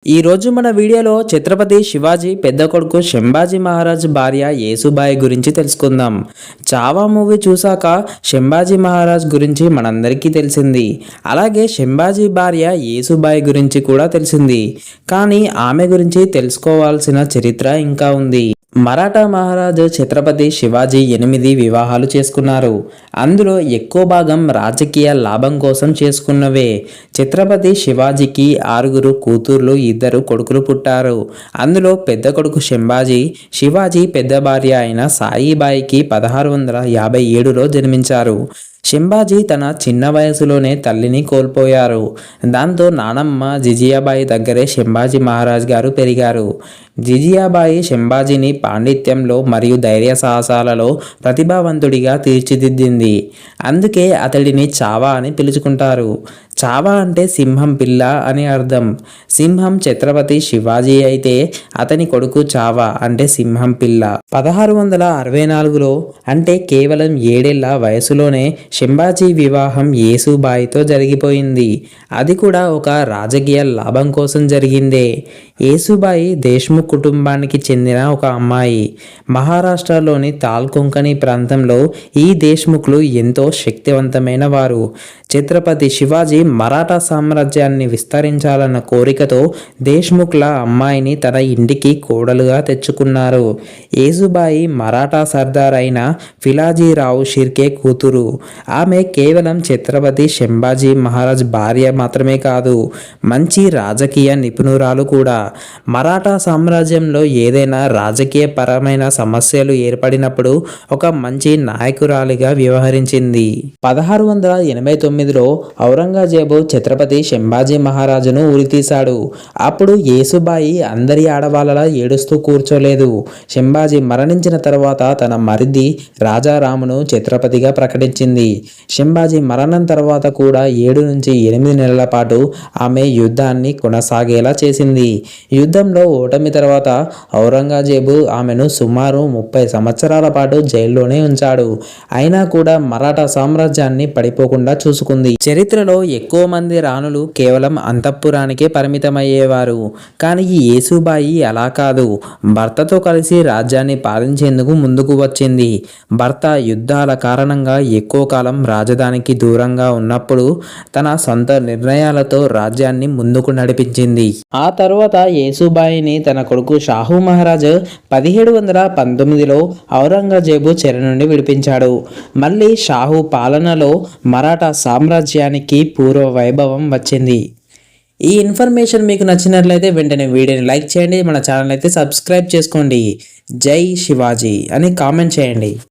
ఈ రోజు మన వీడియోలో ఛత్రపతి శివాజీ పెద్ద కొడుకు శంభాజీ మహారాజ్ భార్య యేసుబాయి గురించి తెలుసుకుందాం. చావా మూవీ చూసాక శంభాజీ మహారాజ్ గురించి మనందరికీ తెలిసింది. అలాగే శంభాజీ భార్య యేసుబాయి గురించి కూడా తెలిసింది. కానీ ఆమె గురించి తెలుసుకోవాల్సిన చరిత్ర ఇంకా ఉంది. మరాఠా మహారాజు ఛత్రపతి శివాజీ 8 వివాహాలు చేసుకున్నారు. అందులో ఎక్కువ భాగం రాజకీయ లాభం కోసం చేసుకున్నవే. ఛత్రపతి శివాజీకి 6 కూతుర్లు 2 కొడుకులు పుట్టారు. అందులో పెద్ద కొడుకు శంభాజీ శివాజీ పెద్ద భార్య అయిన సాయిబాయికి 1657లో జన్మించారు. శంభాజీ తన చిన్న వయసులోనే తల్లిని కోల్పోయారు. దాంతో నానమ్మ జిజియాబాయి దగ్గరే శంభాజీ మహారాజ్ గారు పెరిగారు. జిజియాబాయి శంభాజీని పాండిత్యంలో మరియు ధైర్య సాహసాలలో ప్రతిభావంతుడిగా తీర్చిదిద్దింది. అందుకే అతడిని చావా అని పిలుచుకుంటారు. చావా అంటే సింహం పిల్ల అని అర్థం. సింహం ఛత్రపతి శివాజీ అయితే అతని కొడుకు చావా అంటే సింహం పిల్ల. 1664లో అంటే కేవలం 7 ఏళ్ల వయసులోనే శంభాజీ వివాహం యేసుబాయితో జరిగిపోయింది. అది కూడా ఒక రాజకీయ లాభం కోసం జరిగిందే. యేసుబాయి దేశ్ముఖ్ కుటుంబానికి చెందిన ఒక అమ్మాయి. మహారాష్ట్రలోని తాల్కొంకణి ప్రాంతంలో ఈ దేశ్ముఖ్లు ఎంతో శక్తివంతమైన వారు. ఛత్రపతి శివాజీ మరాఠా సామ్రాజ్యాన్ని విస్తరించాలన్న కోరికతో దేశ్ముఖ్ల అమ్మాయిని తన ఇంటికి కోడలుగా తెచ్చుకున్నారు. యేసుబాయి మరాఠా సర్దార్ అయిన ఫిలాజీరావు షిర్కే కూతురు. ఆమె కేవలం ఛత్రపతి శంభాజీ మహారాజ్ భార్య మాత్రమే కాదు, మంచి రాజకీయ నిపుణురాలు కూడా. మరాఠా సామ్రాజ్యంలో ఏదైనా రాజకీయ పరమైన సమస్యలు ఏర్పడినప్పుడు ఒక మంచి నాయకురాలిగా వ్యవహరించింది. 1689లో ఔరంగజేబు ఛత్రపతి శంభాజీ మహారాజును ఉరితీశాడు. అప్పుడు యేసుబాయి అందరి ఆడవాళ్ళలా ఏడుస్తూ కూర్చోలేదు. శంభాజీ మరణించిన తర్వాత తన మరిది రాజారామును ఛత్రపతిగా ప్రకటించింది. శంభాజీ మరణం తర్వాత కూడా 7 నుంచి 8 నెలల పాటు ఆమె యుద్ధాన్ని కొనసాగేలా చేసింది. యుద్ధంలో ఓటమి తర్వాత ఔరంగజేబు ఆమెను సుమారు 30 సంవత్సరాల పాటు జైల్లోనే ఉంచాడు. అయినా కూడా మరాఠా సామ్రాజ్యాన్ని పడిపోకుండా చూసుకుంది. చరిత్రలో ఎక్కువ మంది రాణులు కేవలం అంతఃపురానికే పరిమితమయ్యేవారు. కానీ ఈ యేసుబాయి అలా కాదు. భర్తతో కలిసి రాజ్యాన్ని పాలించేందుకు ముందుకు వచ్చింది. భర్త యుద్ధాల కారణంగా ఎక్కువ కాలం రాజధానికి దూరంగా ఉన్నప్పుడు తన సొంత నిర్ణయాలతో రాజ్యాన్ని ముందుకు నడిపించింది. ఆ తరువాత యేసుబాయిని తన కొడుకు షాహు మహారాజ్ 1719లో ఔరంగజేబు చెర నుండి విడిపించాడు. మళ్ళీ షాహు పాలనలో మరాఠా సామ్రాజ్యానికి పూర్వ వైభవం వచ్చింది. ఈ ఇన్ఫర్మేషన్ మీకు నచ్చినట్లయితే వెంటనే వీడియోని లైక్ చేయండి. మన ఛానల్ అయితే సబ్స్క్రైబ్ చేసుకోండి. జై శివాజీ అని కామెంట్ చేయండి.